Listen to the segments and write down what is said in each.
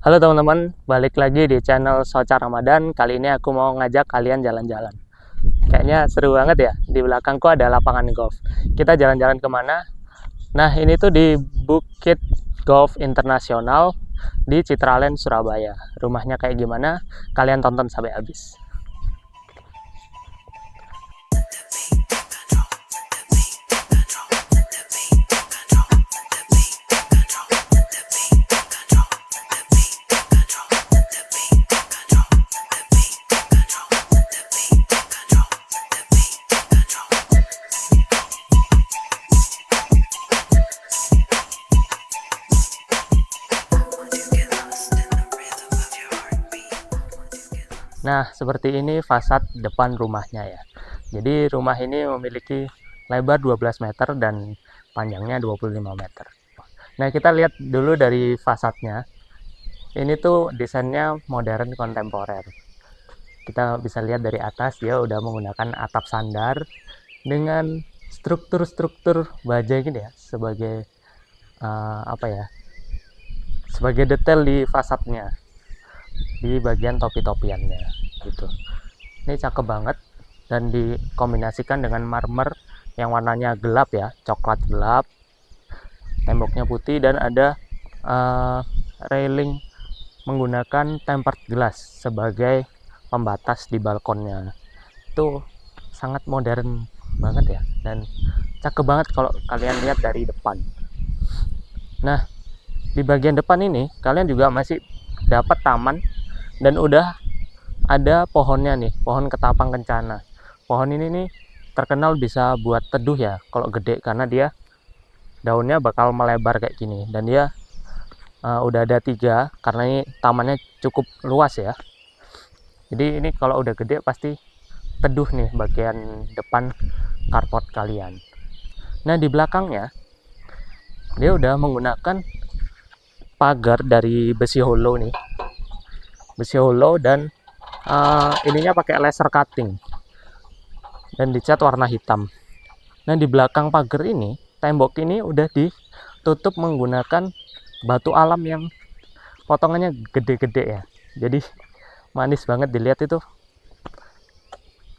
Halo teman-teman, balik lagi di channel Soca Ramadan. Kali ini aku mau ngajak kalian jalan-jalan. Kayaknya seru banget ya, di belakangku ada lapangan golf. Kita jalan-jalan kemana? Nah, ini tuh di Bukit Golf Internasional di Citraland, Surabaya. Rumahnya kayak gimana? Kalian tonton sampai habis. Nah, seperti ini fasad depan rumahnya ya. Jadi rumah ini memiliki lebar 12 meter dan panjangnya 25 meter. Nah, kita lihat dulu dari fasadnya. Ini tuh desainnya modern kontemporer. Kita bisa lihat dari atas dia udah menggunakan atap sandar dengan struktur-struktur baja gini ya sebagai apa ya? Sebagai detail di fasadnya, di bagian topi-topiannya gitu. Ini cakep banget dan dikombinasikan dengan marmer yang warnanya gelap ya, coklat gelap. Temboknya putih dan ada railing menggunakan tempered glass sebagai pembatas di balkonnya. Itu sangat modern banget ya dan cakep banget kalau kalian lihat dari depan. Nah, di bagian depan ini kalian juga masih dapat taman dan udah ada pohonnya nih, pohon ketapang kencana. Pohon ini nih terkenal bisa buat teduh ya kalau gede karena dia daunnya bakal melebar kayak gini dan dia udah ada 3 karena ini tamannya cukup luas ya. Jadi ini kalau udah gede pasti teduh nih bagian depan carport kalian. Nah, di belakangnya dia udah menggunakan pagar dari besi hollow nih. Besi hollow dan ininya pakai laser cutting dan dicat warna hitam. Nah, di belakang pagar ini, tembok ini udah ditutup menggunakan batu alam yang potongannya gede-gede ya. Jadi manis banget dilihat itu.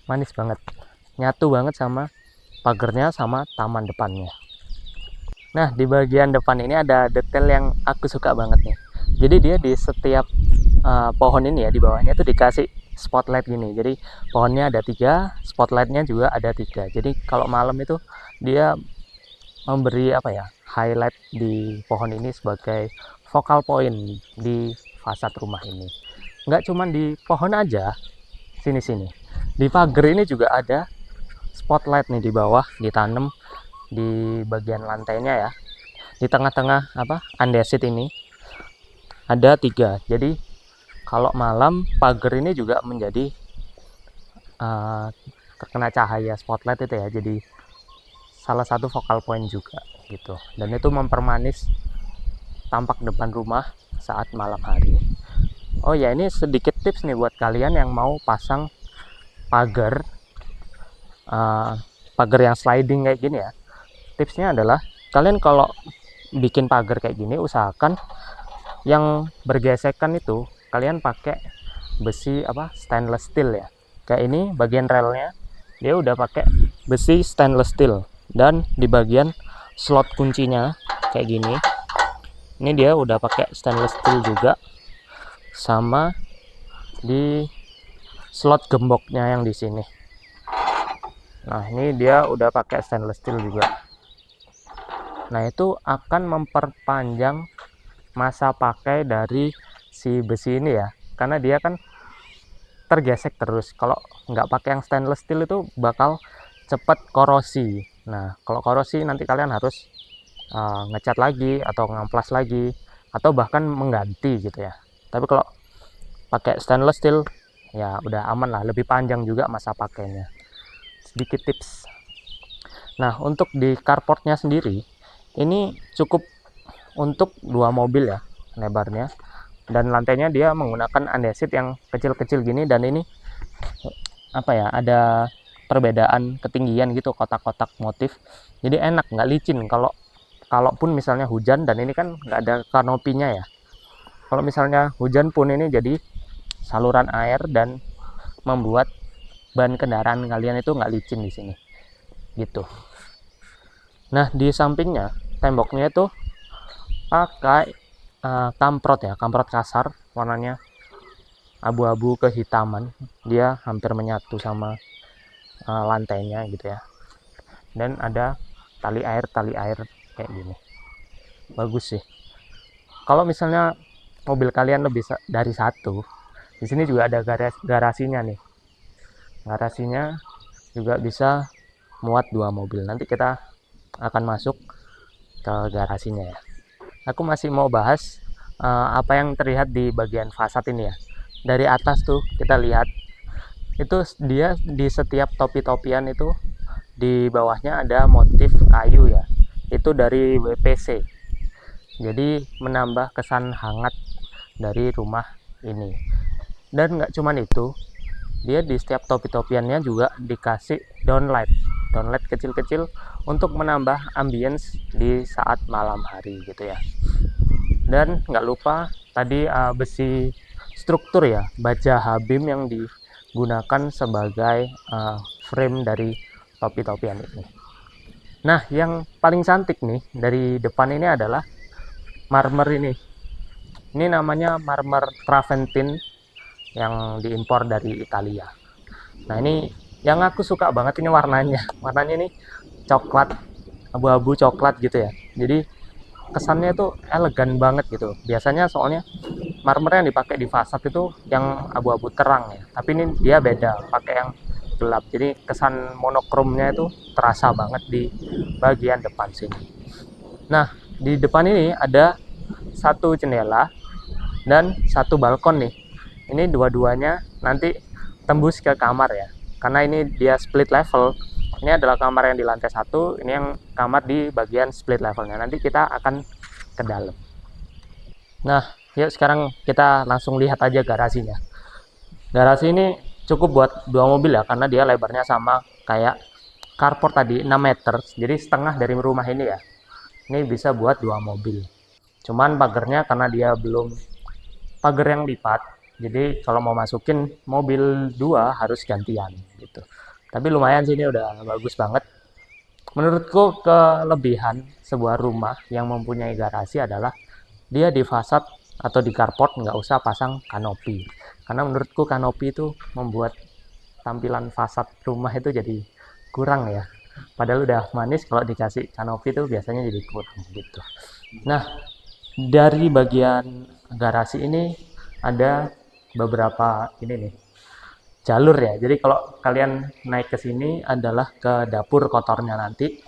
Manis banget. Nyatu banget sama pagarnya sama taman depannya. Nah, di bagian depan ini ada detail yang aku suka banget nih. Jadi dia di setiap pohon ini ya, di bawahnya tuh dikasih spotlight gini. Jadi pohonnya ada 3, spotlightnya juga ada 3. Jadi kalau malam itu dia memberi apa ya, highlight di pohon ini sebagai focal point di fasad rumah ini. Nggak cuma di pohon aja, sini-sini. Di pagar ini juga ada spotlight nih di bawah, ditanam di bagian lantainya ya. Di tengah-tengah apa andesit ini ada 3. Jadi kalau malam pagar ini juga menjadi terkena cahaya spotlight itu ya. Jadi salah satu focal point juga gitu. Dan itu mempermanis tampak depan rumah saat malam hari. Oh ya, ini sedikit tips nih buat kalian yang mau pasang pagar pagar yang sliding kayak gini ya. Tipsnya adalah kalian kalau bikin pagar kayak gini usahakan yang bergesekan itu kalian pakai besi apa stainless steel ya. Kayak ini bagian relnya dia udah pakai besi stainless steel dan di bagian slot kuncinya kayak gini ini dia udah pakai stainless steel juga, sama di slot gemboknya yang di sini. Nah, ini dia udah pakai stainless steel juga. Nah, itu akan memperpanjang masa pakai dari si besi ini ya, karena dia kan tergesek terus. Kalau nggak pakai yang stainless steel itu bakal cepat korosi. Nah, kalau korosi nanti kalian harus ngecat lagi atau ngamplas lagi atau bahkan mengganti gitu ya. Tapi kalau pakai stainless steel ya udah aman lah, lebih panjang juga masa pakainya. Sedikit tips. Nah, untuk di carportnya sendiri ini cukup untuk 2 mobil ya lebarnya, dan lantainya dia menggunakan andesit yang kecil-kecil gini dan ini apa ya, ada perbedaan ketinggian gitu, kotak-kotak motif. Jadi enak, nggak licin kalau kalaupun misalnya hujan, dan ini kan nggak ada kanopinya ya. kalau misalnya hujan pun ini jadi saluran air dan membuat ban kendaraan kalian itu nggak licin di sini gitu. Nah, di sampingnya temboknya itu pakai kamprot ya, kamprot kasar, warnanya abu-abu kehitaman, dia hampir menyatu sama lantainya gitu ya. Dan ada tali air kayak gini, bagus sih. Kalau misalnya mobil kalian lebih dari satu, di sini juga ada garasinya nih. Garasinya juga bisa muat 2 mobil. Nanti kita akan masuk ke garasinya ya. Aku masih mau bahas apa yang terlihat di bagian fasad ini ya. Dari atas tuh kita lihat itu dia di setiap topi-topian itu di bawahnya ada motif kayu ya. Itu dari WPC. Jadi menambah kesan hangat dari rumah ini. Dan nggak cuman itu, dia di setiap topi-topiannya juga dikasih downlight kecil-kecil untuk menambah ambience di saat malam hari gitu ya. Dan nggak lupa tadi besi struktur ya, baja Habim yang digunakan sebagai frame dari topi-topian ini. Nah, yang paling cantik nih dari depan ini adalah marmer ini. Ini namanya marmer Traventin yang diimpor dari Italia. Nah, ini yang aku suka banget ini warnanya. Warnanya ini coklat, abu-abu coklat gitu ya. Jadi kesannya itu elegan banget gitu. Biasanya soalnya marmer yang dipakai di fasad itu yang abu-abu terang ya. Tapi ini dia beda, pakai yang gelap. Jadi kesan monokromnya itu terasa banget di bagian depan sini. Nah, di depan ini ada satu jendela dan satu balkon nih. Ini dua-duanya nanti tembus ke kamar ya, karena ini dia split level. Ini adalah kamar yang di lantai 1, ini yang kamar di bagian split levelnya. Nanti kita akan ke dalam. Nah, yuk sekarang kita langsung lihat aja garasinya. Garasi ini cukup buat 2 mobil ya, karena dia lebarnya sama kayak carport tadi, 6 meter. Jadi setengah dari rumah ini ya. Ini bisa buat 2 mobil. Cuman pagernya karena dia belum pagar yang lipat, jadi kalau mau masukin mobil 2 harus gantian gitu. Tapi lumayan sih, ini udah bagus banget. Menurutku kelebihan sebuah rumah yang mempunyai garasi adalah dia di fasad atau di carport nggak usah pasang kanopi. Karena menurutku kanopi itu membuat tampilan fasad rumah itu jadi kurang ya. Padahal udah manis, kalau dikasih kanopi itu biasanya jadi kurang gitu. Nah, dari bagian garasi ini ada beberapa ini nih jalur ya. Jadi kalau kalian naik ke sini adalah ke dapur kotornya nanti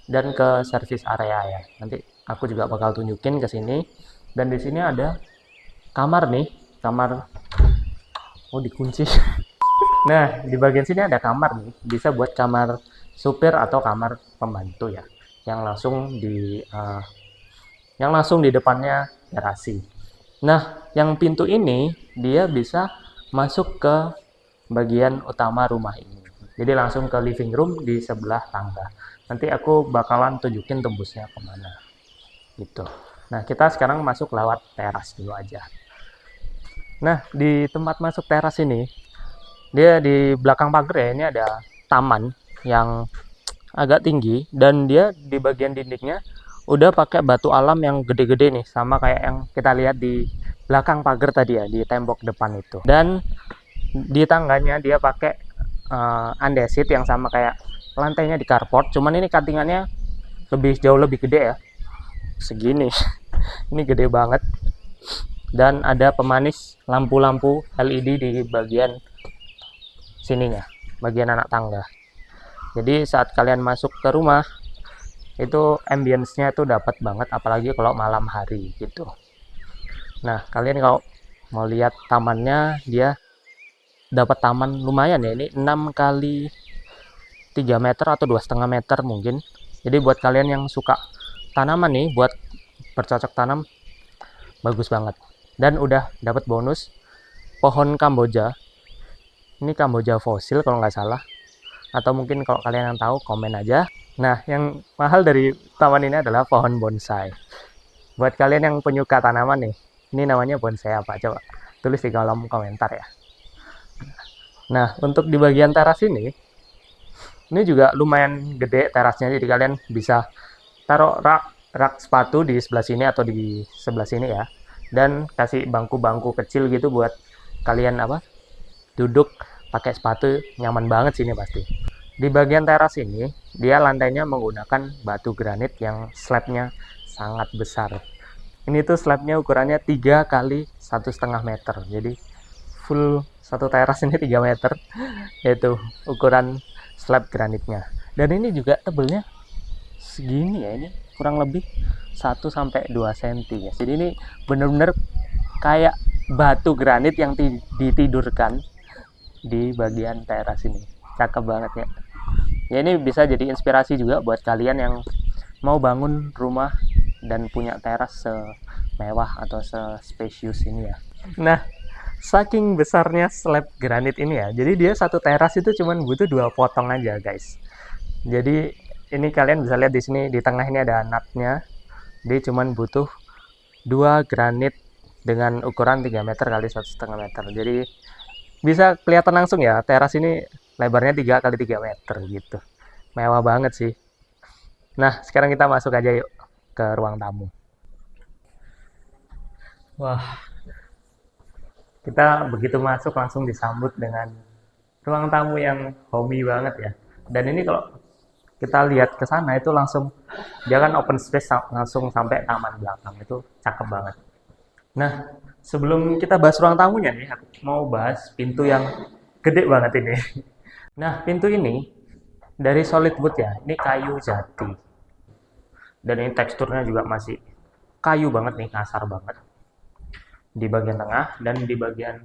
dan ke service area ya. Nanti aku juga bakal tunjukin ke sini. Dan di sini ada kamar nih, kamar dikunci. Nah, di bagian sini ada kamar nih, bisa buat kamar supir atau kamar pembantu ya, yang langsung di depannya garasi. Nah, yang pintu ini dia bisa masuk ke bagian utama rumah ini. Jadi langsung ke living room di sebelah tangga. Nanti aku bakalan tunjukin tembusnya kemana gitu. Nah, kita sekarang masuk lewat teras dulu aja. Nah, di tempat masuk teras ini, dia di belakang pagar ya, ini ada taman yang agak tinggi, dan dia di bagian dindingnya udah pakai batu alam yang gede-gede nih, sama kayak yang kita lihat di belakang pagar tadi ya, di tembok depan itu. Dan di tangganya dia pakai andesit yang sama kayak lantainya di carport, cuman ini cuttingannya jauh lebih gede ya, segini. Ini gede banget. Dan ada pemanis lampu-lampu LED di bagian sininya, bagian anak tangga. Jadi saat kalian masuk ke rumah itu ambience-nya itu dapat banget, apalagi kalau malam hari gitu. Nah, kalian kalau mau lihat tamannya, dia dapat taman lumayan ya. Ini 6 kali 3 meter atau 2,5 meter mungkin. Jadi buat kalian yang suka tanaman nih, buat bercocok tanam, bagus banget. Dan udah dapat bonus pohon Kamboja. Ini Kamboja fosil kalau nggak salah, atau mungkin kalau kalian yang tahu komen aja. Nah, yang mahal dari taman ini adalah pohon bonsai. Buat kalian yang penyuka tanaman nih, Ini namanya bonsai apa? Coba tulis di kolom komentar ya. Nah, untuk di bagian teras ini juga lumayan gede terasnya, jadi kalian bisa taruh rak sepatu di sebelah sini atau di sebelah sini ya. Dan kasih bangku-bangku kecil gitu buat kalian duduk pakai sepatu, nyaman banget sini pasti. Di bagian teras ini, dia lantainya menggunakan batu granit yang slabnya sangat besar. Ini tuh slabnya ukurannya 3 kali 1,5 meter. Jadi full satu teras ini 3 meter, yaitu ukuran slab granitnya. Dan ini juga tebelnya segini ya, ini kurang lebih 1 sampai 2 cm ya. Jadi ini bener-bener kayak batu granit yang ditidurkan di bagian teras ini. Cakep banget ya. Ya ini bisa jadi inspirasi juga buat kalian yang mau bangun rumah dan punya teras semewah atau sespesius ini ya. Nah, saking besarnya slab granit ini ya, jadi dia satu teras itu cuman butuh 2 potong aja guys. Jadi ini kalian bisa lihat di sini, di tengah ini ada nutnya. Dia cuman butuh 2 granit dengan ukuran 3 meter kali 1,5 meter. Jadi bisa kelihatan langsung ya, teras ini lebarnya 3 kali 3 meter gitu. Mewah banget sih. Nah, sekarang kita masuk aja yuk ke ruang tamu. Wah, kita begitu masuk langsung disambut dengan ruang tamu yang homey banget ya. Dan ini kalau kita lihat ke sana itu langsung, dia kan open space langsung sampai taman belakang, itu cakep banget. Nah, sebelum kita bahas ruang tamunya nih, aku mau bahas pintu yang gede banget ini. Nah, pintu ini dari solid wood ya, ini kayu jati. Dan ini teksturnya juga masih kayu banget nih, kasar banget. Di bagian tengah dan di bagian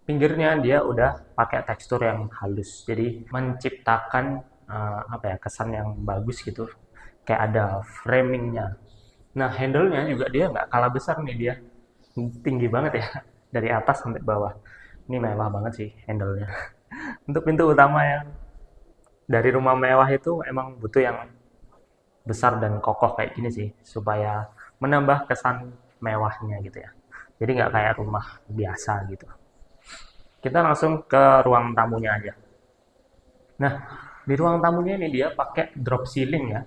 pinggirnya dia udah pakai tekstur yang halus. Jadi menciptakan kesan yang bagus gitu. Kayak ada framingnya. Nah, handle-nya juga dia nggak kalah besar nih, dia tinggi banget ya, dari atas sampai bawah. Ini mewah banget sih handle-nya. Untuk pintu utama yang dari rumah mewah itu emang butuh yang besar dan kokoh kayak gini sih, supaya menambah kesan mewahnya gitu ya. Jadi nggak kayak rumah biasa gitu. Kita langsung ke ruang tamunya aja. Nah, di ruang tamunya ini dia pakai drop ceiling ya,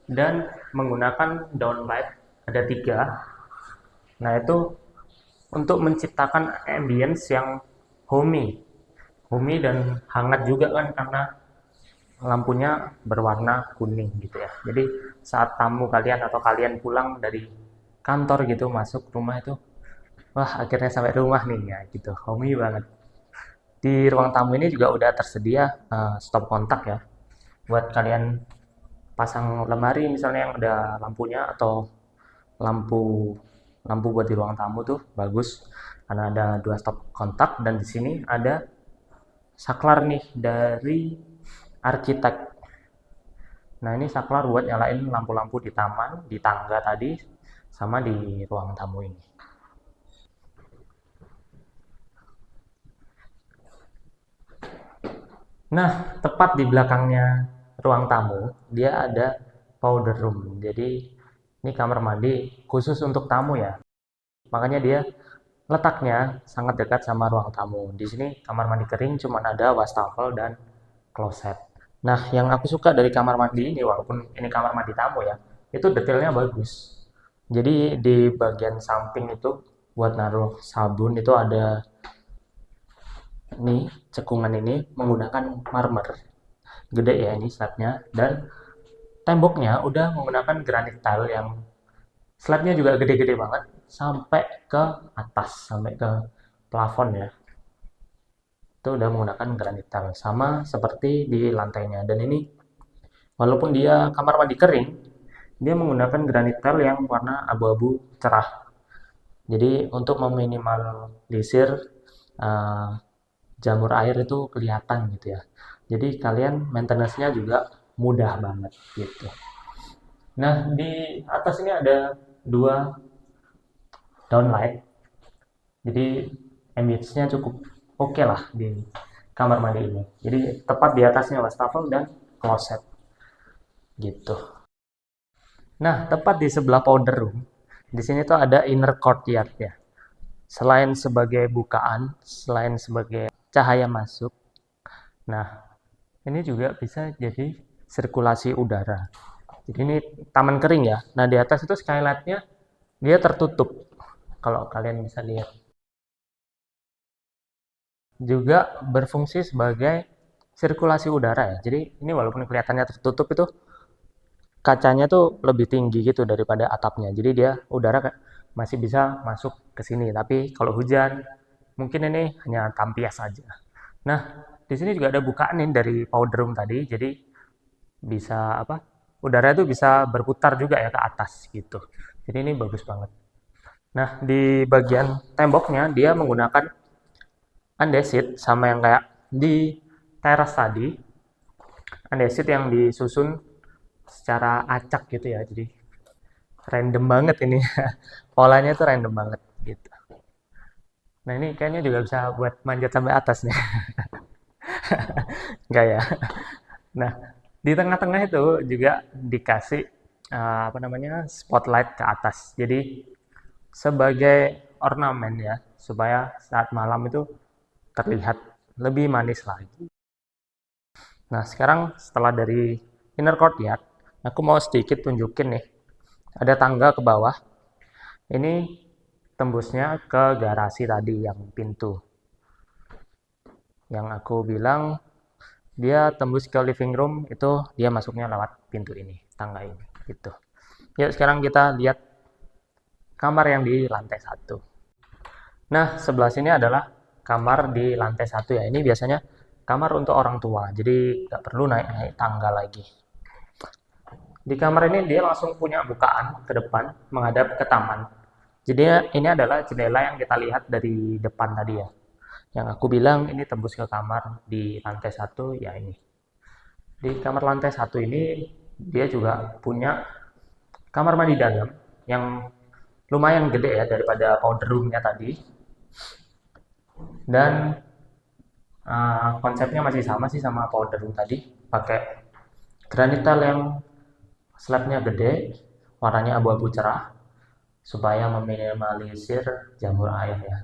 dan menggunakan downlight ada 3. Nah, itu untuk menciptakan ambience yang homey dan hangat juga kan, karena lampunya berwarna kuning gitu ya. Jadi saat tamu kalian atau kalian pulang dari kantor gitu masuk rumah itu, wah akhirnya sampai rumah nih ya gitu, homey banget. Di ruang tamu ini juga udah tersedia stop kontak ya, buat kalian pasang lemari misalnya yang ada lampunya, atau lampu lampu buat di ruang tamu tuh bagus karena ada 2 stop kontak. Dan di sini ada saklar nih dari arsitek. Nah, ini saklar buat nyalain lampu-lampu di taman, di tangga tadi, sama di ruang tamu ini. Nah, tepat di belakangnya ruang tamu, dia ada powder room. Jadi, ini kamar mandi khusus untuk tamu ya. Makanya dia letaknya sangat dekat sama ruang tamu. Di sini kamar mandi kering cuma ada wastafel dan kloset. Nah, yang aku suka dari kamar mandi ini, walaupun ini kamar mandi tamu ya, itu detailnya bagus. Jadi di bagian samping itu buat naruh sabun itu ada nih, cekungan ini menggunakan marmer. Gede ya ini slabnya, dan temboknya udah menggunakan granit tile yang slabnya juga gede-gede banget sampai ke atas, sampai ke plafon ya. Itu udah menggunakan granit tile sama seperti di lantainya. Dan ini walaupun dia kamar mandi kering, dia menggunakan granit tile yang warna abu-abu cerah. Jadi untuk meminimalisir uh, jamur air itu kelihatan gitu ya. Jadi kalian maintenance-nya juga mudah banget gitu. Nah, di atas ini ada 2 downlight. Jadi ambience-nya cukup oke lah di kamar mandi ini. Jadi tepat di atasnya wastafel dan kloset gitu. Nah, tepat di sebelah powder room, Di sini tuh ada inner courtyard ya. Selain sebagai bukaan, selain sebagai cahaya masuk, nah ini juga bisa jadi sirkulasi udara. Jadi ini taman kering ya. Nah di atas itu skylightnya dia tertutup. Kalau kalian bisa lihat, juga berfungsi sebagai sirkulasi udara ya. Jadi ini walaupun kelihatannya tertutup itu kacanya tuh lebih tinggi gitu daripada atapnya. Jadi dia udara masih bisa masuk ke sini. Tapi kalau hujan mungkin ini hanya tampias saja. Nah, di sini juga ada bukaan nih dari powder room tadi. Jadi bisa apa? Udara itu bisa berputar juga ya ke atas gitu. Jadi ini bagus banget. Nah, di bagian temboknya dia menggunakan andesit sama yang kayak di teras tadi. Andesit yang disusun secara acak gitu ya. Jadi random banget ini. Polanya tuh random banget gitu. Nah, ini kayaknya juga bisa buat manjat sampai atas nih. Enggak ya. Nah, di tengah-tengah itu juga dikasih apa namanya? Spotlight ke atas. Jadi sebagai ornamen ya, supaya saat malam itu terlihat lebih manis lagi. Nah, sekarang setelah dari inner courtyard, aku mau sedikit tunjukin nih. Ada tangga ke bawah. Ini tembusnya ke garasi tadi yang pintu. Yang aku bilang dia tembus ke living room itu dia masuknya lewat pintu ini, tangga ini gitu. Yuk sekarang kita lihat kamar yang di lantai 1. Nah, sebelah sini adalah kamar di lantai 1 ya. Ini biasanya kamar untuk orang tua. Jadi nggak perlu naik-naik tangga lagi. Di kamar ini dia langsung punya bukaan ke depan menghadap ke taman. Jadi ini adalah jendela yang kita lihat dari depan tadi ya. Yang aku bilang ini tembus ke kamar di lantai 1 ya ini. Di kamar lantai 1 ini dia juga punya kamar mandi dalam yang lumayan gede ya daripada powder roomnya tadi. Dan konsepnya masih sama sih sama powder room tadi, pakai granit tile yang slabnya gede, warnanya abu-abu cerah supaya meminimalisir jamur air ya.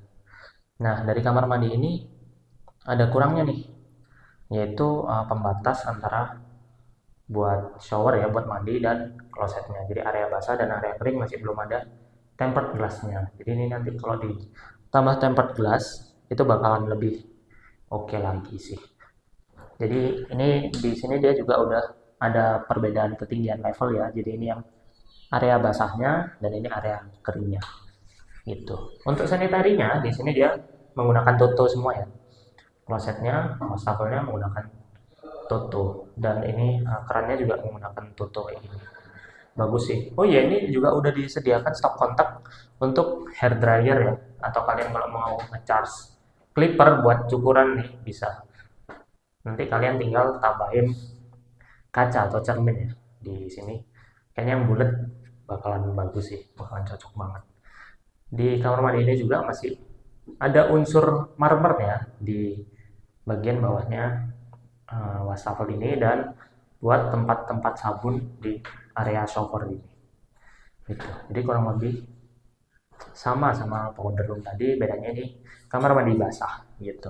Nah, dari kamar mandi ini ada kurangnya nih, yaitu pembatas antara buat shower ya, buat mandi dan klosetnya. Jadi area basah dan area kering masih belum ada tempered glassnya. Jadi ini nanti kalau ditambah tempered glass itu bakalan lebih oke lagi sih. Jadi ini di sini dia juga udah ada perbedaan ketinggian level ya. Jadi ini yang area basahnya dan ini area keringnya gitu. Untuk sanitarinya di sini dia menggunakan toto semua ya. Klosetnya, wastafelnya menggunakan toto dan ini kerannya juga menggunakan toto kayak gini. Bagus sih. Oh iya, ini juga udah disediakan stop kontak untuk hair dryer ya. Atau kalian kalau mau nge-charge clipper buat cukuran nih bisa. Nanti kalian tinggal tambahin kaca atau cermin ya di sini. Kayaknya yang bulat bakalan bagus sih, bakalan cocok banget. Di kamar mandi ini juga masih ada unsur marmer ya di bagian bawahnya wastafel ini dan buat tempat-tempat sabun di area shower ini. Gitu. Jadi kurang lebih sama powder room tadi, bedanya ini kamar mandi basah gitu.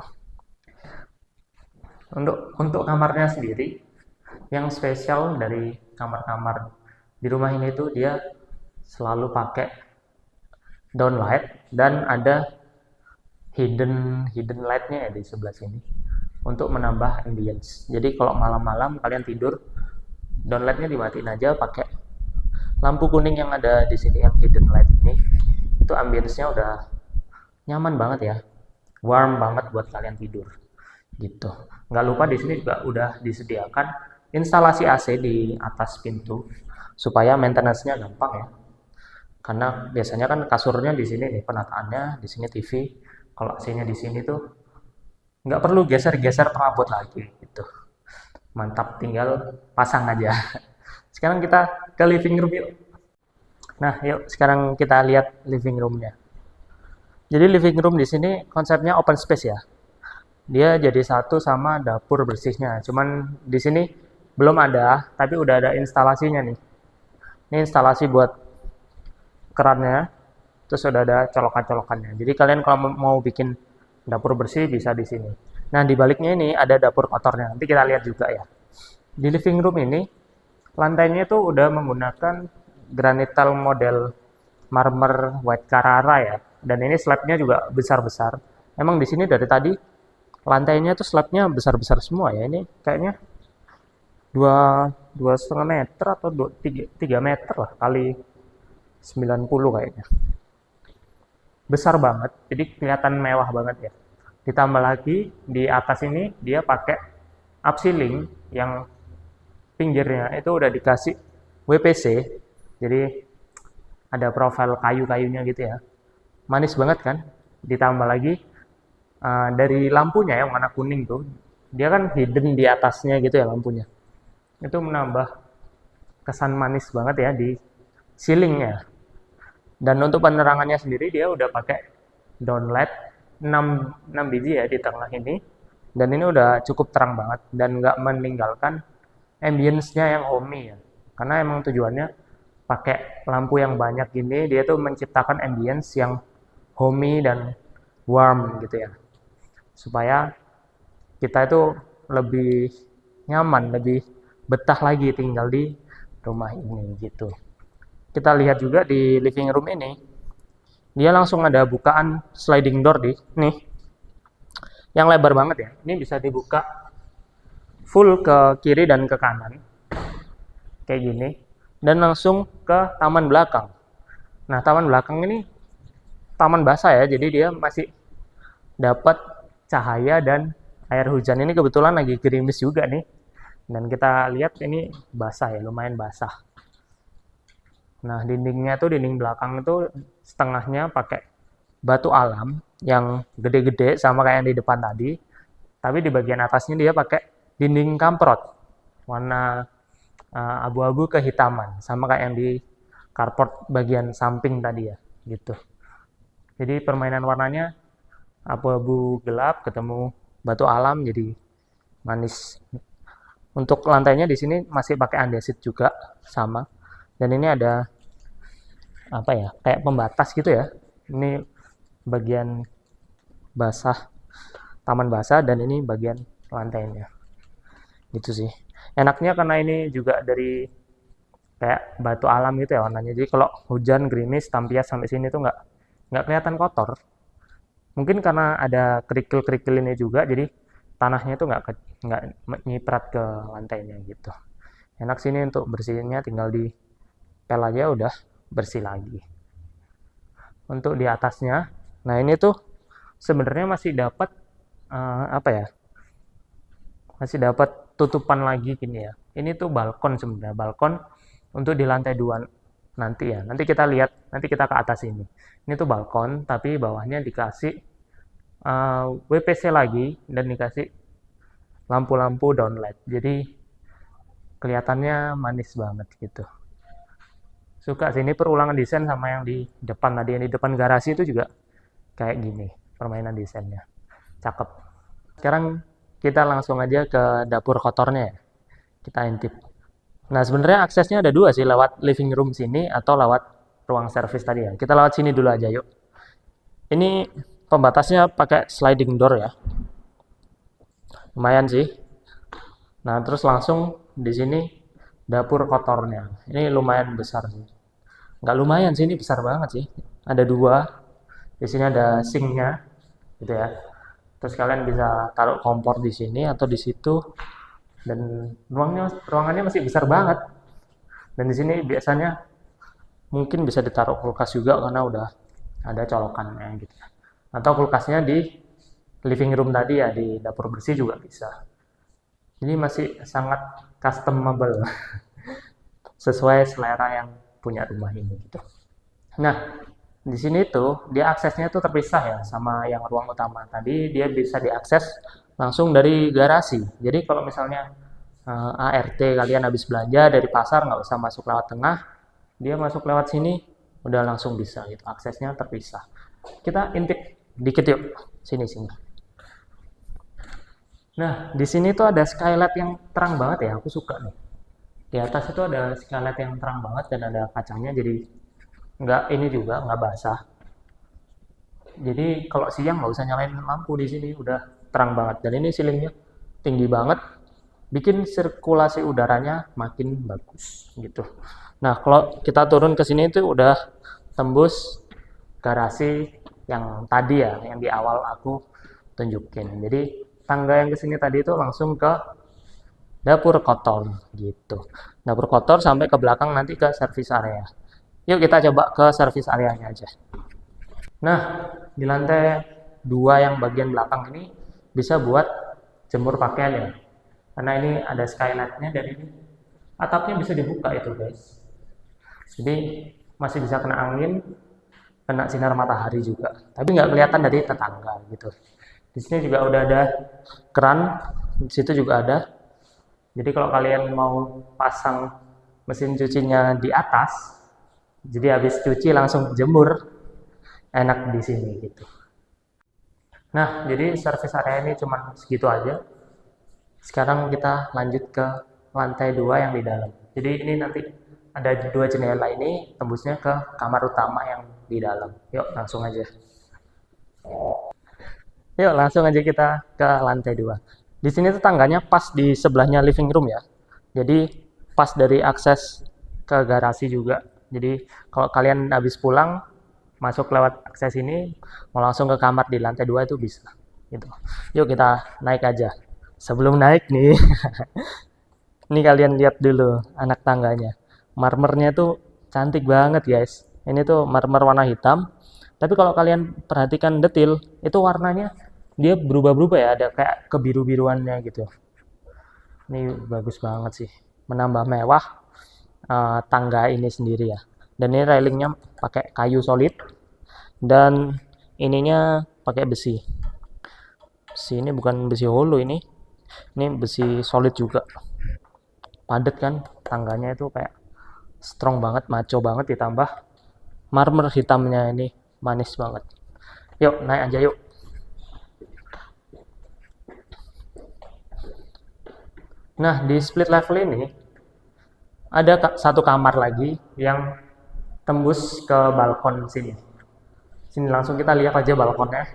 Untuk kamarnya sendiri, yang spesial dari kamar-kamar di rumah ini tuh dia selalu pakai downlight dan ada hidden lightnya ya di sebelah sini untuk menambah ambience. Jadi kalau malam-malam kalian tidur, downlightnya dimatiin aja pakai lampu kuning yang ada di sini yang hidden light ini. Itu ambience-nya udah nyaman banget ya, warm banget buat kalian tidur gitu. Nggak lupa di sini juga udah disediakan instalasi AC di atas pintu supaya maintenance-nya gampang ya. Karena biasanya kan kasurnya di sini nih, penataannya di sini TV. Kalau AC-nya di sini tuh nggak perlu geser-geser perabot lagi gitu. Mantap, tinggal pasang aja. Sekarang kita ke living room yuk. Nah, yuk sekarang kita lihat living room-nya. Jadi living room di sini konsepnya open space ya. Dia jadi satu sama dapur bersihnya. Cuman di sini belum ada, tapi udah ada instalasinya nih. Ini instalasi buat kerannya terus sudah ada colokan-colokannya. Jadi kalian kalau mau bikin dapur bersih bisa di sini. Nah, di baliknya ini ada dapur kotornya. Nanti kita lihat juga ya. Di living room ini lantainya itu udah menggunakan granital model marmer white Carrara ya. Dan ini slabnya juga besar-besar. Emang di sini dari tadi lantainya tuh slabnya besar-besar semua ya. Ini kayaknya dua setengah meter atau tiga meter lah kali 90 kayaknya. Besar banget, jadi kelihatan mewah banget ya. Ditambah lagi di atas ini dia pakai upceiling yang pinggirnya itu udah dikasih WPC, jadi ada profil kayu-kayunya gitu ya. Manis banget kan? Ditambah lagi dari lampunya yang warna kuning tuh, dia kan hidden di atasnya gitu ya lampunya. Itu menambah kesan manis banget ya di ceilingnya. Dan untuk penerangannya sendiri dia udah pakai downlight 6 biji ya di tengah ini. Dan ini udah cukup terang banget dan nggak meninggalkan ambience-nya yang homey ya. Karena emang tujuannya pakai lampu yang banyak gini, dia tuh menciptakan ambience yang homey dan warm gitu ya. Supaya kita itu lebih nyaman, lebih betah lagi tinggal di rumah ini gitu. Kita lihat juga di living room ini, dia langsung ada bukaan sliding door nih, yang lebar banget ya. Ini bisa dibuka full ke kiri dan ke kanan, kayak gini, dan langsung ke taman belakang. Nah, taman belakang ini taman basah ya, jadi dia masih dapat cahaya dan air hujan. Ini kebetulan lagi gerimis juga nih. Dan kita lihat ini basah ya, lumayan basah. Nah, dindingnya tuh dinding belakang itu setengahnya pakai batu alam yang gede-gede sama kayak yang di depan tadi. Tapi di bagian atasnya dia pakai dinding kamprot warna abu-abu kehitaman sama kayak yang di carport bagian samping tadi ya, gitu. Jadi permainan warnanya abu-abu gelap ketemu batu alam jadi manis. Untuk lantainya di sini masih pakai andesit juga sama. Dan ini ada apa ya? Kayak pembatas gitu ya. Ini bagian basah, taman basah, dan ini bagian lantainya. Gitu sih. Enaknya karena ini juga dari kayak batu alam gitu ya warnanya. Jadi kalau hujan gerimis tampias sampai sini tuh nggak kelihatan kotor. Mungkin karena ada kerikil-kerikil ini juga, jadi tanahnya itu nggak nyiprat ke lantainya gitu. Enak sini untuk bersihnya, tinggal di pel aja udah bersih lagi. Untuk di atasnya, nah ini tuh sebenarnya masih dapat apa ya? Masih dapat tutupan lagi gini ya. Ini tuh balkon sebenarnya, balkon untuk di lantai 2 nanti ya. Nanti kita lihat, nanti kita ke atas ini. Ini tuh balkon, tapi bawahnya dikasih WPC lagi dan dikasih lampu-lampu downlight. Jadi kelihatannya manis banget gitu. Suka sini perulangan desain sama yang di depan tadi, yang di depan garasi itu juga kayak gini permainan desainnya. Cakep. Sekarang kita langsung aja ke dapur kotornya ya. Kita intip. Nah, sebenarnya aksesnya ada dua sih, lewat living room sini atau lewat ruang servis tadi ya. Kita lewat sini dulu aja yuk. Ini pembatasnya pakai sliding door ya. Lumayan sih. Nah, terus langsung di sini dapur kotornya. Ini lumayan besar sih. Nggak lumayan sih, ini besar banget sih. Ada dua. Di sini ada sinknya, gitu ya. Terus kalian bisa taruh kompor di sini atau di situ. Dan ruangannya masih besar banget. Dan di sini biasanya mungkin bisa ditaruh kulkas juga karena udah ada colokannya gitu. Atau kulkasnya di living room tadi ya, di dapur bersih juga bisa. Jadi masih sangat customable sesuai selera yang punya rumah ini gitu. Nah, di sini tuh dia aksesnya tuh terpisah ya sama yang ruang utama tadi. Dia bisa diakses langsung dari garasi. Jadi kalau misalnya ART kalian habis belanja dari pasar, nggak usah masuk lewat tengah, dia masuk lewat sini udah langsung bisa gitu. Aksesnya terpisah. Kita intip dikit yuk, sini. Nah, di sini tuh ada skylight yang terang banget ya, aku suka nih. Di atas itu ada skylight yang terang banget dan ada kacanya, jadi nggak ini juga nggak basah. Jadi kalau siang nggak usah nyalain lampu di sini, udah terang banget. Dan ini ceilingnya tinggi banget, bikin sirkulasi udaranya makin bagus gitu. Nah, kalau kita turun ke sini itu udah tembus garasi yang tadi ya, yang di awal aku tunjukin. Jadi tangga yang ke sini tadi itu langsung ke dapur kotor gitu. Dapur kotor sampai ke belakang nanti ke service area. Yuk kita coba ke service areanya aja. Nah, di lantai 2 yang bagian belakang ini bisa buat jemur pakaian ya. Karena ini ada skylightnya dan ini atapnya bisa dibuka itu guys. Jadi masih bisa kena angin, kena sinar matahari juga. Tapi nggak kelihatan dari tetangga gitu. Di sini juga udah ada keran, di situ juga ada. Jadi kalau kalian mau pasang mesin cucinya di atas, jadi habis cuci langsung jemur, enak di sini gitu. Nah, jadi service area ini cuma segitu aja. Sekarang kita lanjut ke lantai 2 yang di dalam. Jadi ini nanti ada 2 jendela ini tembusnya ke kamar utama yang di dalam. Yuk, langsung aja. Yuk, langsung aja kita ke lantai 2. Di sini tuh tangganya pas di sebelahnya living room ya. Jadi pas dari akses ke garasi juga. Jadi kalau kalian habis pulang masuk lewat akses ini mau langsung ke kamar di lantai 2 itu bisa. Gitu. Yuk kita naik aja. Sebelum naik nih, ini kalian lihat dulu anak tangganya. Marmernya tuh cantik banget guys. Ini tuh marmer warna hitam. Tapi kalau kalian perhatikan detail, itu warnanya dia berubah-berubah ya, ada kayak kebiru-biruannya gitu. Ini bagus banget sih, menambah mewah tangga ini sendiri ya. Dan ini railingnya pakai kayu solid dan ininya pakai besi. Besi ini bukan besi holo ini besi solid juga. Padat kan tangganya itu kayak strong banget, maco banget, ditambah marmer hitamnya ini manis banget. Yuk naik aja yuk. Nah, di split level ini ada satu kamar lagi yang tembus ke balkon sini. Sini langsung kita lihat aja balkonnya.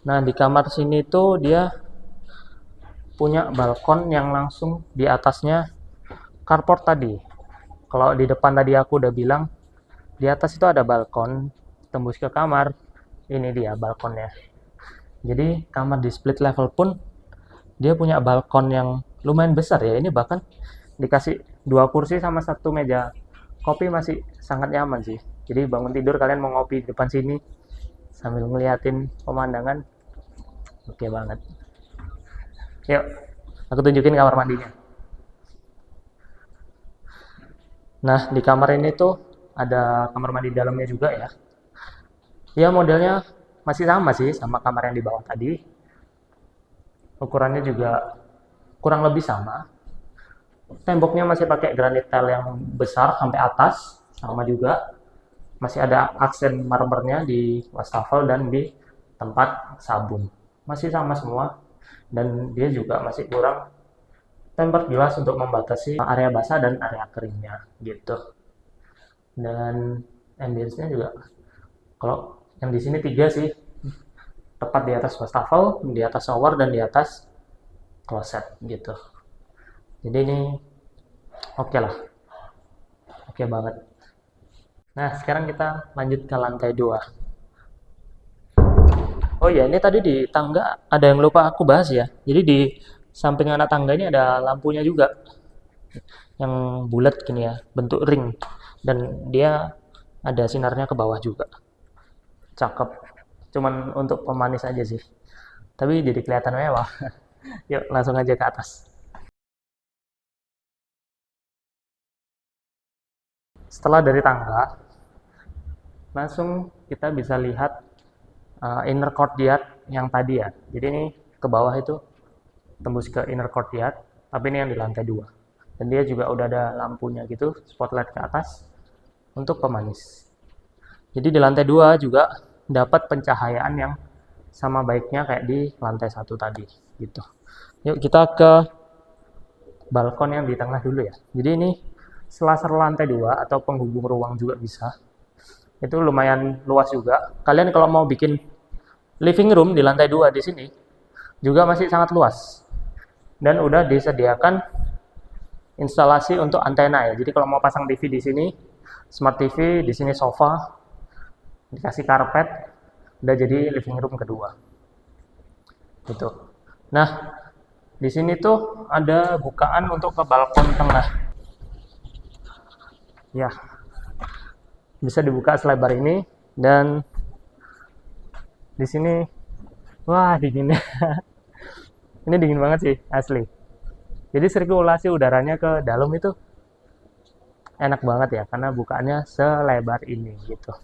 Nah, di kamar sini tuh dia punya balkon yang langsung di atasnya carport tadi. Kalau di depan tadi aku udah bilang di atas itu ada balkon tembus ke kamar. Ini dia balkonnya. Jadi kamar di split level pun dia punya balkon yang lumayan besar ya. Ini bahkan dikasih 2 kursi sama 1 meja kopi, masih sangat nyaman sih. Jadi bangun tidur kalian mau ngopi di depan sini sambil ngeliatin pemandangan, oke banget. Yuk, aku tunjukin kamar mandinya. Nah, di kamar ini tuh ada kamar mandi dalamnya juga ya. Ya modelnya masih sama sih sama kamar yang di bawah tadi. Ukurannya juga kurang lebih sama. Temboknya masih pakai granit tile yang besar sampai atas, sama juga. Masih ada aksen marmernya di wastafel dan di tempat sabun. Masih sama semua. Dan dia juga masih kurang tempered glass untuk membatasi area basah dan area keringnya gitu. Dan ambience-nya juga kalau yang di sini 3 sih, tepat di atas wastafel, di atas shower, dan di atas kloset gitu. Jadi ini oke lah, oke banget. Nah, sekarang kita lanjut ke lantai 2. Oh ya, ini tadi di tangga ada yang lupa aku bahas ya. Jadi di samping anak tangga ini ada lampunya juga yang bulat gini ya, bentuk ring, dan dia ada sinarnya ke bawah juga. Cakep. Cuman untuk pemanis aja sih. Tapi jadi kelihatan mewah. Yuk, langsung aja ke atas. Setelah dari tangga, langsung kita bisa lihat inner courtyard yang tadi ya. Jadi ini ke bawah itu tembus ke inner courtyard, tapi ini yang di lantai 2. Dan dia juga udah ada lampunya gitu, spotlight ke atas untuk pemanis. Jadi di lantai 2 juga dapat pencahayaan yang sama baiknya kayak di lantai 1 tadi gitu. Yuk kita ke balkon yang di tengah dulu ya. Jadi ini selasar lantai 2 atau penghubung ruang juga bisa. Itu lumayan luas juga. Kalian kalau mau bikin living room di lantai 2 di sini juga masih sangat luas. Dan udah disediakan instalasi untuk antena ya. Jadi kalau mau pasang TV di sini, smart TV, di sini sofa, dikasih karpet, udah jadi living room kedua. Gitu. Nah, di sini tuh ada bukaan untuk ke balkon tengah. Ya, bisa dibuka selebar ini dan di sini, wah dinginnya. Ini dingin banget sih, asli. Jadi sirkulasi udaranya ke dalam itu enak banget ya, karena bukaannya selebar ini gitu.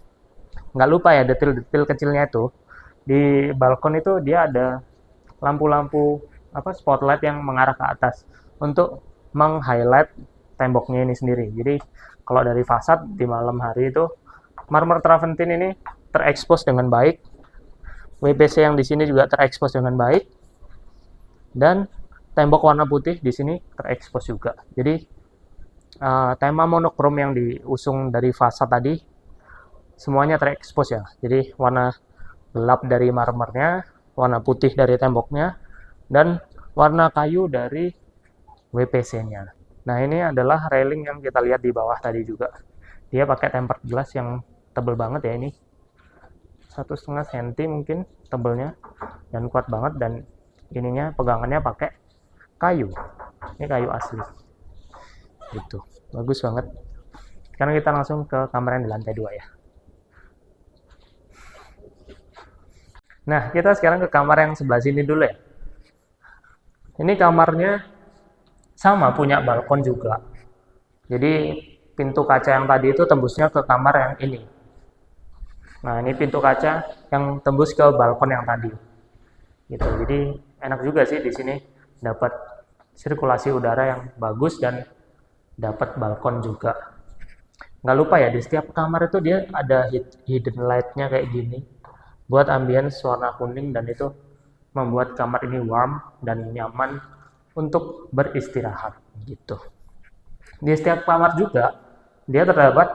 Nggak lupa ya detil-detil kecilnya itu. Di balkon itu dia ada lampu-lampu spotlight yang mengarah ke atas untuk meng-highlight temboknya ini sendiri. Jadi kalau dari fasad di malam hari itu marmer travertine ini terekspos dengan baik. WPC yang di sini juga terekspos dengan baik. Dan tembok warna putih di sini terekspos juga. Jadi tema monokrom yang diusung dari fasad tadi semuanya terekspos ya. Jadi warna gelap dari marmernya, warna putih dari temboknya, dan warna kayu dari WPC-nya. Nah, ini adalah railing yang kita lihat di bawah tadi juga. Dia pakai tempered glass yang tebel banget ya ini. 1,5 cm mungkin tebelnya dan kuat banget, dan ininya pegangannya pakai kayu. Ini kayu asli. Gitu. Bagus banget. Sekarang kita langsung ke kamar yang di lantai 2 ya. Nah, kita sekarang ke kamar yang sebelah sini dulu ya. Ini kamarnya sama, punya balkon juga. Jadi pintu kaca yang tadi itu tembusnya ke kamar yang ini. Nah, ini pintu kaca yang tembus ke balkon yang tadi. Gitu. Jadi enak juga sih di sini dapat sirkulasi udara yang bagus dan dapat balkon juga. Nggak lupa ya, di setiap kamar itu dia ada hidden light-nya kayak gini buat ambience warna kuning, dan itu membuat kamar ini warm dan nyaman untuk beristirahat gitu. Di setiap kamar juga dia terdapat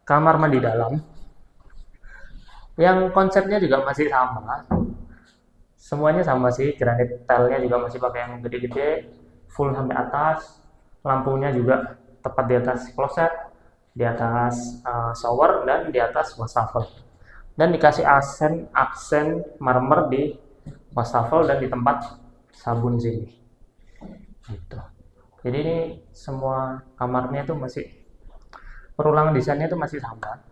kamar mandi dalam yang konsepnya juga masih sama. Semuanya sama sih, granit tile-nya juga masih pakai yang gede-gede, full sampai atas. Lampunya juga tepat di atas kloset, di atas shower, dan di atas wastafel. Dan dikasih aksen marmer di wastafel dan di tempat sabun sini. Gitu. Jadi ini semua kamarnya tuh masih perulangan desainnya tuh masih sama.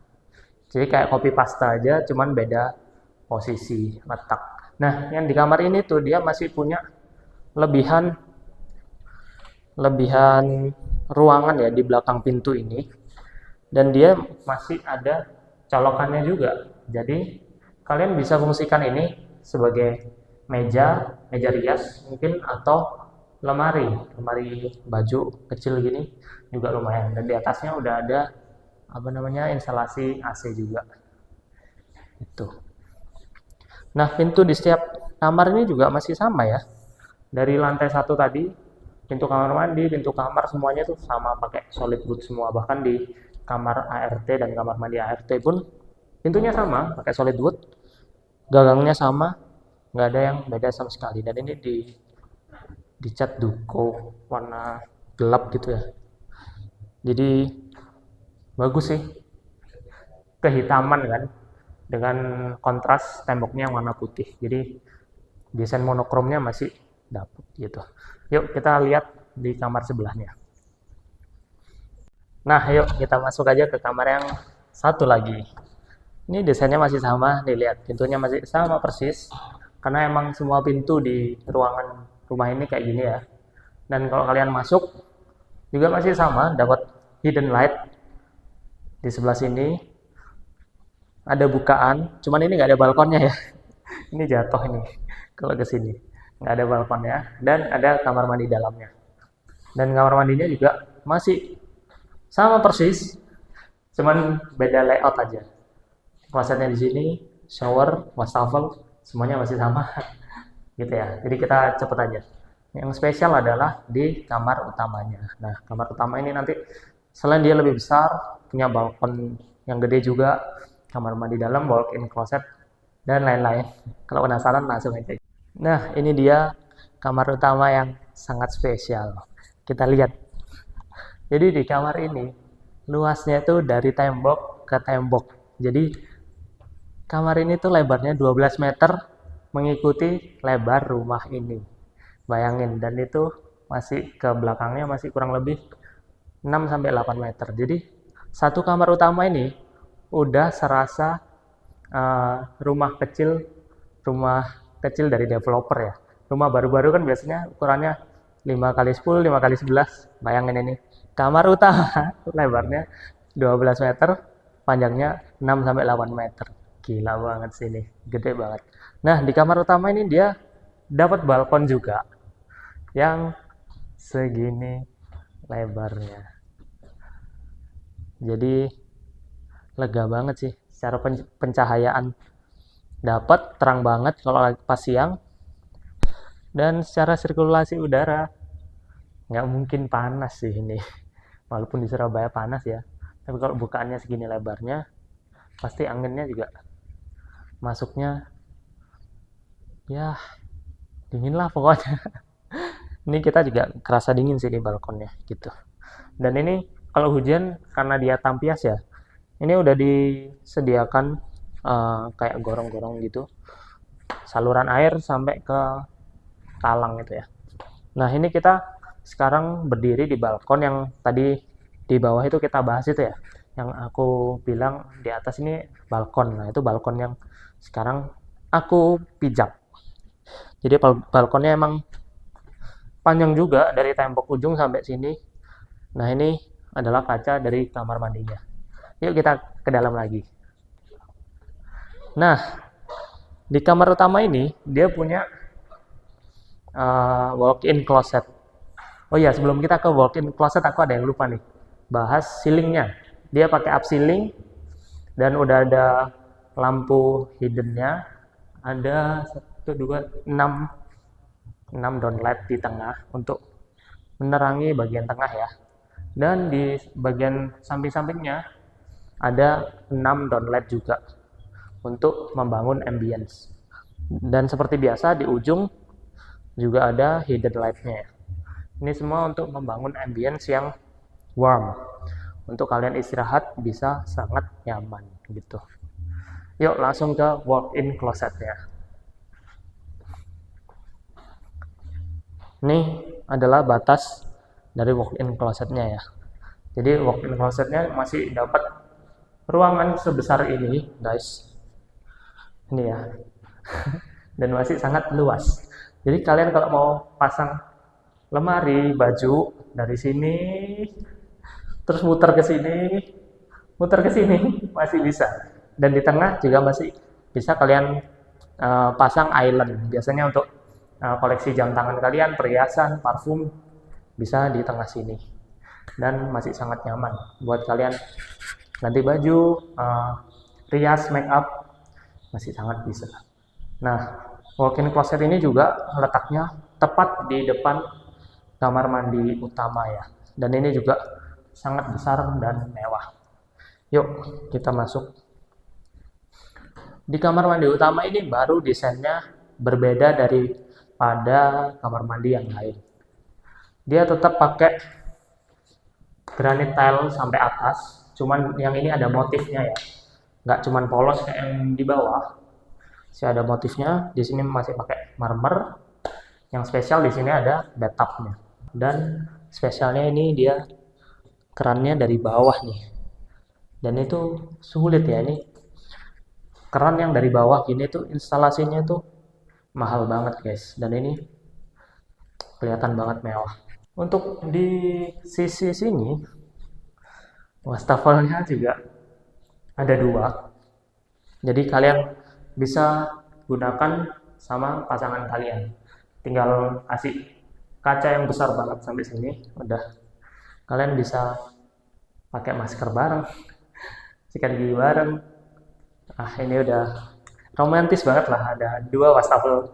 Jadi kayak copy pasta aja, cuman beda posisi letak. Nah, yang di kamar ini tuh dia masih punya lebihan ruangan ya di belakang pintu ini, dan dia masih ada colokannya juga. Jadi kalian bisa fungsikan ini sebagai meja rias mungkin, atau lemari baju kecil gini juga lumayan. Dan di atasnya udah ada instalasi AC juga. Itu. Nah, pintu di setiap kamar ini juga masih sama ya. Dari lantai 1 tadi, pintu kamar mandi, pintu kamar semuanya tuh sama, pakai solid wood semua. Bahkan di kamar ART dan kamar mandi ART pun pintunya sama, pakai solid wood. Gagangnya sama, nggak ada yang beda sama sekali. Dan ini dicat duko warna gelap gitu ya. Jadi bagus sih, kehitaman kan dengan kontras temboknya yang warna putih. Jadi desain monokromnya masih dapet gitu. Yuk kita lihat di kamar sebelahnya. Nah, yuk kita masuk aja ke kamar yang satu lagi. Ini desainnya masih sama, dilihat pintunya masih sama persis, karena emang semua pintu di ruangan rumah ini kayak gini ya. Dan kalau kalian masuk juga masih sama, dapat hidden light di sebelah sini. Ada bukaan, cuman ini nggak ada balkonnya ya. Ini jatuh ini kalau ke sini, nggak ada balkonnya. Dan ada kamar mandi dalamnya. Dan kamar mandinya juga masih sama persis, cuman beda layout aja. Klosetnya di sini, shower, wastafel, semuanya masih sama gitu ya. Jadi kita cepet aja. Yang spesial adalah di kamar utamanya. Nah, kamar utama ini nanti selain dia lebih besar, punya balkon yang gede juga, kamar mandi dalam, walk-in closet, dan lain-lain. Kalau penasaran langsung aja. Nah, ini dia kamar utama yang sangat spesial. Kita lihat. Jadi di kamar ini luasnya itu dari tembok ke tembok. Jadi kamar ini tuh lebarnya 12 meter mengikuti lebar rumah ini. Bayangin, dan itu masih ke belakangnya masih kurang lebih 6 sampai 8 meter. Jadi satu kamar utama ini udah serasa rumah kecil dari developer ya. Rumah baru-baru kan biasanya ukurannya 5x10, 5x11. Bayangin ini. Kamar utama lebarnya 12 meter, panjangnya 6 sampai 8 meter. Gila banget sih ini, gede banget. Nah, di kamar utama ini dia dapat balkon juga yang segini lebarnya. Jadi lega banget sih secara pencahayaan. Dapat terang banget kalau pas siang, dan secara sirkulasi udara nggak mungkin panas sih ini. Walaupun di Surabaya panas ya, tapi kalau bukaannya segini lebarnya, pasti anginnya juga masuknya ya dingin lah pokoknya. Ini kita juga kerasa dingin sih di balkonnya gitu. Dan ini kalau hujan karena dia tampias ya, ini udah disediakan kayak gorong-gorong gitu, saluran air sampai ke talang itu ya. Nah, ini kita sekarang berdiri di balkon yang tadi di bawah itu kita bahas itu ya, yang aku bilang di atas ini balkon. Nah, itu balkon yang sekarang aku pijak. Jadi balkonnya emang panjang juga dari tembok ujung sampai sini. Nah, ini adalah kaca dari kamar mandinya. Yuk kita ke dalam lagi. Nah, di kamar utama ini dia punya walk-in closet. Oh iya, sebelum kita ke walk-in closet, aku ada yang lupa nih. Bahas ceilingnya. Dia pakai up ceiling dan udah ada lampu hiddennya. Ada 6 downlight di tengah untuk menerangi bagian tengah ya. Dan di bagian samping-sampingnya ada 6 downlight juga untuk membangun ambience. Dan seperti biasa di ujung juga ada hidden light-nya. Ini semua untuk membangun ambience yang warm, untuk kalian istirahat bisa sangat nyaman gitu. Yuk langsung ke walk-in closet-nya. Ini adalah batas dari walk-in closet-nya ya. Jadi walk-in closet-nya masih dapat ruangan sebesar ini, guys. Ini ya. Dan masih sangat luas. Jadi kalian kalau mau pasang lemari baju dari sini, terus muter ke sini, masih bisa. Dan di tengah juga masih bisa kalian pasang island. Biasanya untuk koleksi jam tangan kalian, perhiasan, parfum, bisa di tengah sini. Dan masih sangat nyaman buat kalian ganti baju, rias, make up, masih sangat bisa. Nah, walk-in closet ini juga letaknya tepat di depan kamar mandi utama ya. Dan ini juga sangat besar dan mewah. Yuk, kita masuk. Di kamar mandi utama ini baru desainnya berbeda daripada kamar mandi yang lain. Dia tetap pakai granit tile sampai atas, cuman yang ini ada motifnya ya. Nggak cuman polos kayak yang di bawah. Masih ada motifnya. Di sini masih pakai marmer. Yang spesial di sini ada bathtubnya. Dan spesialnya ini dia kerannya dari bawah nih. Dan itu sulit ya, ini keran yang dari bawah gini tuh instalasinya tuh mahal banget guys. Dan ini kelihatan banget mewah. Untuk di sisi sini wastafelnya juga ada 2. Jadi kalian bisa gunakan sama pasangan kalian. Tinggal kasih kaca yang besar banget sampai sini, udah kalian bisa pakai masker bareng, sikat gigi bareng. Ini udah romantis banget lah, ada 2 wastafel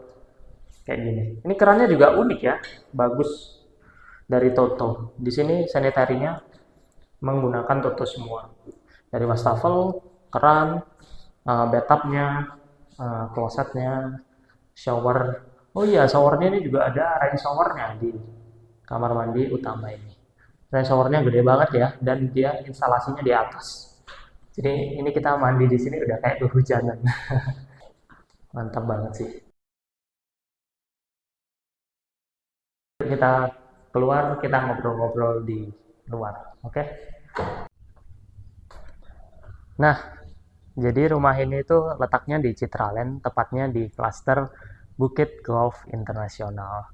kayak gini. Ini kerannya juga unik ya, bagus, dari Toto. Di sini sanitarinya menggunakan Toto semua. dari wastafel, keran, bathtubnya, klosetnya, shower. Oh iya, showernya ini juga ada rain showernya di kamar mandi utama ini. Rain showernya gede banget ya, dan dia instalasinya di atas. Jadi ini kita mandi di sini udah kayak kehujanan. Mantap banget sih. Kita keluar, kita ngobrol-ngobrol di luar, oke? Nah, jadi rumah ini tuh letaknya di Citraland, tepatnya di klaster Bukit Golf Internasional.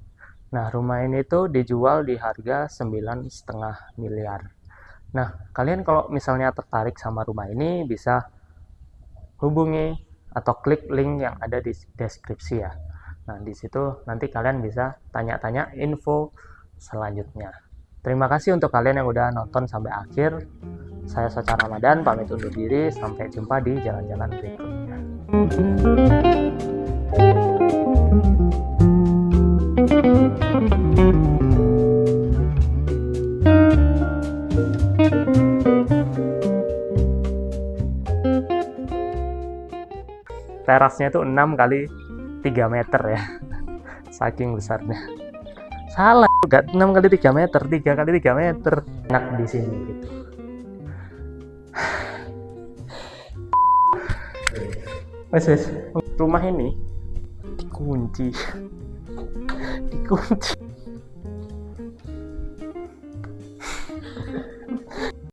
Nah, rumah ini tuh dijual di harga 9,5 miliar. Nah, kalian kalau misalnya tertarik sama rumah ini bisa hubungi atau klik link yang ada di deskripsi ya. Nah, di situ nanti kalian bisa tanya-tanya info selanjutnya. Terima kasih untuk kalian yang udah nonton sampai akhir. Saya Soca Ramadan, pamit undur diri. Sampai jumpa di jalan-jalan berikutnya. Terasnya itu 6 kali 3 meter ya. Saking besarnya. Salah, enggak 6 kali 3 meter, 3 kali 3 meter. Enak di sini gitu. Wes, rumah ini dikunci.